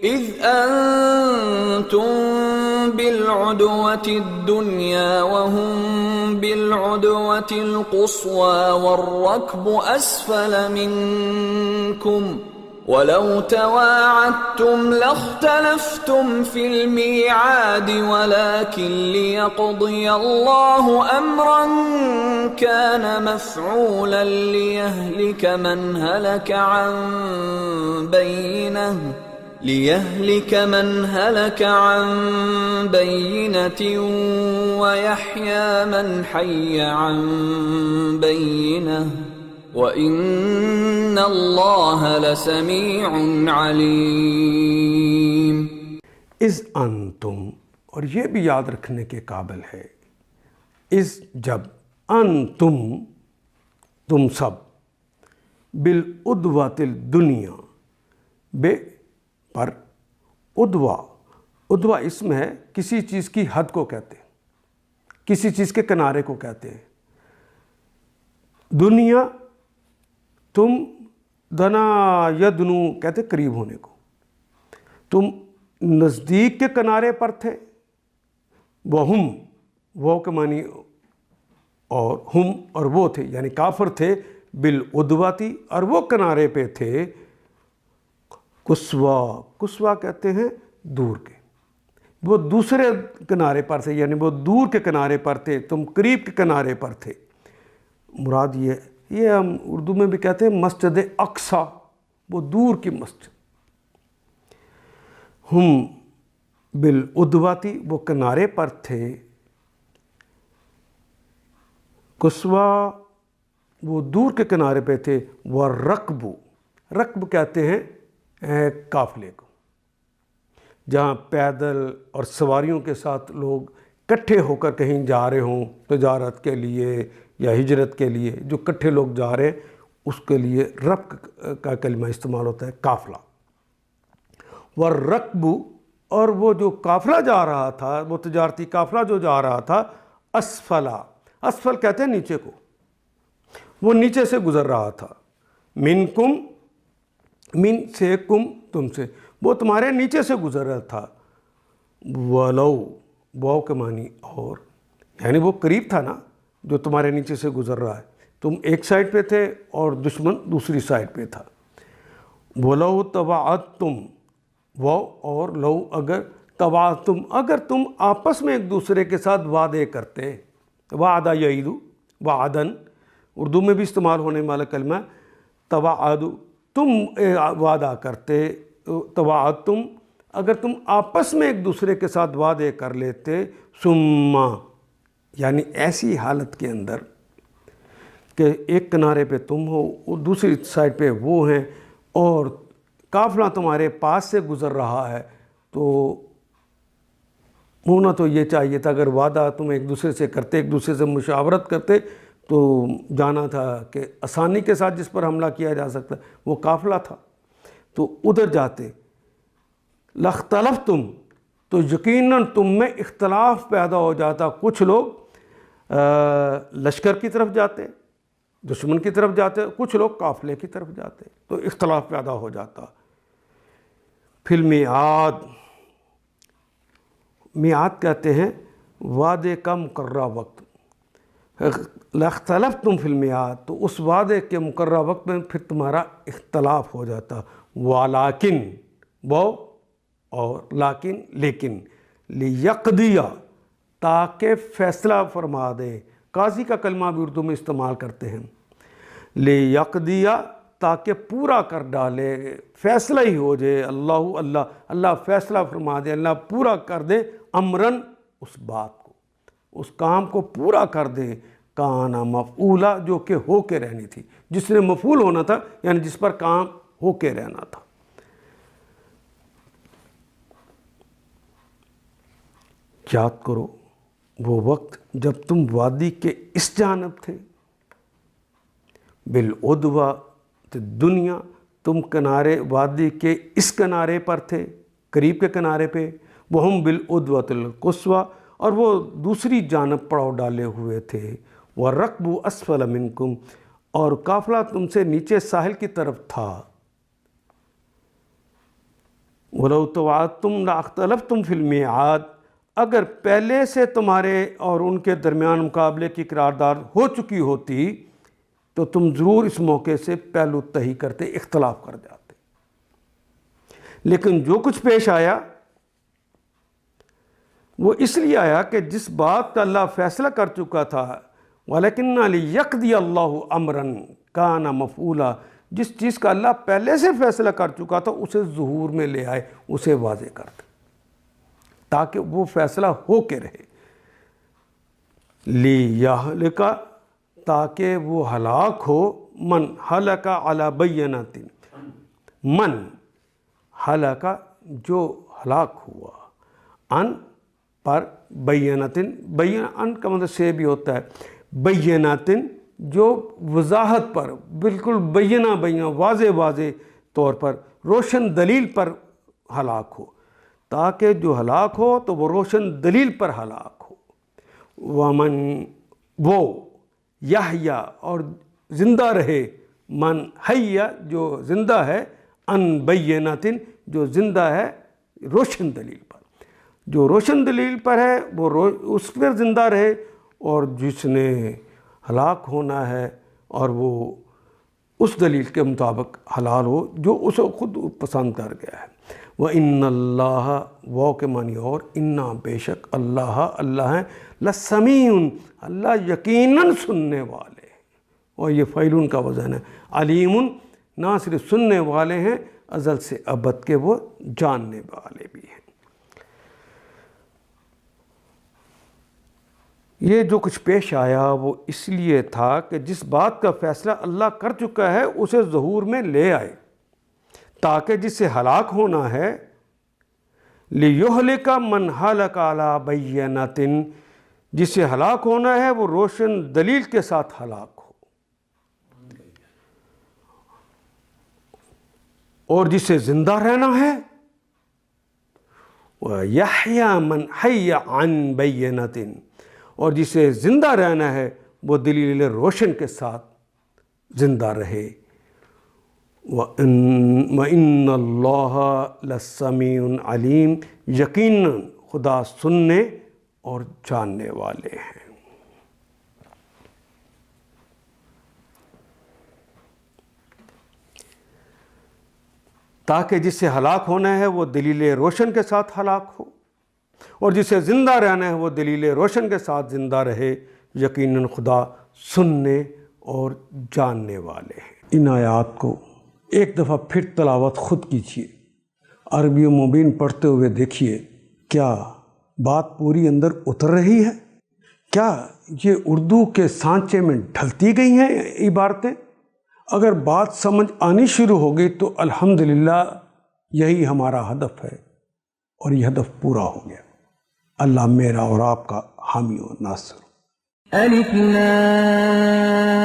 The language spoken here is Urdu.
إذ أنتم بالعدوة الدنيا وهم بالعدوة القصوى والركب أسفل منكم ولو تواعدتم لاختلفتم في الميعاد ولكن ليقضي الله أمرا كان مفعولا ليهلك من هلك عن بينة ويحيى من حي عن بينة وَإِنَّ اللَّهَ لَسَمِيعٌ عَلِيمٌ۔ اذ انتم، اور یہ بھی یاد رکھنے کے قابل ہے، اذ جب، انتم تم سب، بالعدوۃ الدنیا بے پر، عدوہ اسم ہے، کسی چیز کی حد کو کہتے ہیں، کسی چیز کے کنارے کو کہتے ہیں۔ دنیا، تم دنا یدنو کہتے قریب ہونے کو، تم نزدیک کے کنارے پر تھے، وہم، وہ کے معنی اور ہم اور وہ تھے، یعنی کافر تھے، بالعدواتی، اور وہ کنارے پہ تھے، قصویٰ کہتے ہیں دور کے، وہ دوسرے کنارے پر تھے، یعنی وہ دور کے کنارے پر تھے، تم قریب کے کنارے پر تھے۔ مراد یہ ہم اردو میں بھی کہتے ہیں مسجد اقصی، وہ دور کی مسجد۔ ہم بالعدواتی، وہ کنارے پر تھے، قصویٰ، وہ دور کے کنارے پہ تھے، والرکب، رکب کہتے ہیں قافلے کو، جہاں پیدل اور سواریوں کے ساتھ لوگ کٹھے ہو کر کہیں جا رہے ہوں تجارت کے لیے یا ہجرت کے لیے، جو کٹھے لوگ جا رہے ہیں اس کے لیے رکب کا کلمہ استعمال ہوتا ہے، قافلہ۔ والرکب، اور وہ جو قافلہ جا رہا تھا، وہ تجارتی قافلہ جو جا رہا تھا، اسفل کہتے ہیں نیچے کو، وہ نیچے سے گزر رہا تھا، منکم، من سے، کم تم سے، وہ تمہارے نیچے سے گزر رہا تھا، ولو، واو کے معنی اور، یعنی وہ قریب تھا نا جو تمہارے نیچے سے گزر رہا ہے، تم ایک سائڈ پہ تھے اور دشمن دوسری سائڈ پہ تھا۔ وَلَوْ تَوَعَدْتُمْ، وہ اور لو، اگر، تواعدتم، اگر تم آپس میں ایک دوسرے کے ساتھ وعدے کرتے، وعدہ یعید، وعدن اردو میں بھی استعمال ہونے والا کلمہ، تواعد، تم وعدہ کرتے، تواعدتم، اگر تم آپس میں ایک دوسرے کے ساتھ وعدے کر لیتے، ثم، یعنی ایسی حالت کے اندر کہ ایک کنارے پہ تم ہو اور دوسری سائڈ پہ وہ ہیں اور قافلہ تمہارے پاس سے گزر رہا ہے، تو ہونا تو یہ چاہیے تھا، اگر وعدہ تم ایک دوسرے سے کرتے، ایک دوسرے سے مشاورت کرتے، تو جانا تھا کہ آسانی کے ساتھ جس پر حملہ کیا جا سکتا وہ قافلہ تھا، تو ادھر جاتے، لاختلفتم، تو یقیناً تم میں اختلاف پیدا ہو جاتا، کچھ لوگ لشکر کی طرف جاتے، دشمن کی طرف جاتے، کچھ لوگ قافلے کی طرف جاتے، تو اختلاف پیدا ہو جاتا۔ فی المیعاد، میعاد کہتے ہیں وعدے کا مقررہ وقت، لاختلفتم فی المیعاد، تو اس وعدے کے مقررہ وقت میں پھر تمہارا اختلاف ہو جاتا، ولیکن، وہ اور لیکن، لیقضیہ، تاکہ فیصلہ فرما دے، قاضی کا کلمہ بھی اردو میں استعمال کرتے ہیں، لیقضیہ، تاکہ پورا کر ڈالے، فیصلہ ہی ہو جائے، اللہ فیصلہ فرما دے، اللہ پورا کر دے، امراً، اس بات کو، اس کام کو پورا کر دے، کان مفعولا، جو کہ ہو کے رہنی تھی، جس نے مفعول ہونا تھا، یعنی جس پر کام ہو کے رہنا تھا۔ یاد کرو وہ وقت جب تم وادی کے اس جانب تھے، بالعدوۃ الدنیا، تم کنارے، وادی کے اس کنارے پر تھے، قریب کے کنارے پہ، وہم بالعدوۃ القصویٰ، اور وہ دوسری جانب پڑاؤ ڈالے ہوئے تھے، والرکب اسفل منکم، اور قافلہ تم سے نیچے ساحل کی طرف تھا، وَلَوْ تَوَعَدتُّمْ لَاخْتَلَفْتُمْ فِي الْمِيعَادِ، اگر پہلے سے تمہارے اور ان کے درمیان مقابلے کی قرارداد ہو چکی ہوتی تو تم ضرور اس موقع سے پہلو تہی کرتے، اختلاف کر جاتے. لیکن جو کچھ پیش آیا وہ اس لیے آیا کہ جس بات کا اللہ فیصلہ کر چکا تھا، وَلَكِنَّ لِيَقْضِيَ اللَّهُ أَمْرًا كَانَ مَفْعُولًا، جس چیز کا اللہ پہلے سے فیصلہ کر چکا تھا اسے ظہور میں لے آئے، اسے واضح کر دے تاکہ وہ فیصلہ ہو کے رہے. لِيَهْلِكَ، تاکہ وہ ہلاک ہو، من ہلک علی بینۃ، من ہلک جو ہلاک ہوا، ان پر بینۃ، ان کا مطلب سے بھی ہوتا ہے بینۃ، جو وضاحت پر، بالکل بینہ واضح طور پر، روشن دلیل پر ہلاک ہو، تاکہ جو ہلاک ہو تو وہ روشن دلیل پر ہلاک ہو. ومن، وہ یحییٰ، اور زندہ رہے، من حییٰ، جو زندہ ہے، ان بینۃ، جو زندہ ہے روشن دلیل پر، جو روشن دلیل پر ہے وہ اس پر زندہ رہے، اور جس نے ہلاک ہونا ہے اور وہ اس دلیل کے مطابق حلال ہو جو اسے خود پسند کر گیا ہے. وَإِنَّ اللَّهَ، وہ کے معنی اور، اِنَّا، بے شک، اللہ ہیں، لَسَمِيعٌ، اللہ یقیناً سننے والے، اور یہ فعلٌ کا وزن ہے. علیم، نہ صرف سننے والے ہیں، ازل سے ابد کے وہ جاننے والے بھی ہیں. یہ جو کچھ پیش آیا وہ اس لیے تھا کہ جس بات کا فیصلہ اللہ کر چکا ہے اسے ظہور میں لے آئے، تاکہ جس سے ہلاک ہونا ہے، لِيُهْلِكَ مَنْ هَلَكَ عَلَى بَيِّنَةٍ، جس سے ہلاک ہونا ہے وہ روشن دلیل کے ساتھ ہلاک ہو، اور جس سے زندہ رہنا ہے، وَيَحْيَى مَنْ حَيَّ عَنْ بَيِّنَةٍ، اور جسے زندہ رہنا ہے وہ دلیل روشن کے ساتھ زندہ رہے. وَإِنَّ اللَّهَ لَسَمِيعٌ عَلِيمٌ، یقیناً خدا سننے اور جاننے والے ہیں. تاکہ جس سے ہلاک ہونا ہے وہ دلیل روشن کے ساتھ ہلاک ہو، اور جسے زندہ رہنا ہے وہ دلیل روشن کے ساتھ زندہ رہے. یقیناً خدا سننے اور جاننے والے ہیں. ان آیات کو ایک دفعہ پھر تلاوت خود کیجیے، عربی و مبین پڑھتے ہوئے دیکھیے کیا بات پوری اندر اتر رہی ہے، کیا یہ اردو کے سانچے میں ڈھلتی گئی ہیں عبارتیں. اگر بات سمجھ آنی شروع ہو گئی تو الحمدللہ یہی ہمارا ہدف ہے، اور یہ ہدف پورا ہو گیا. اللہ میرا اور آپ کا حامی و ناصر. الف لام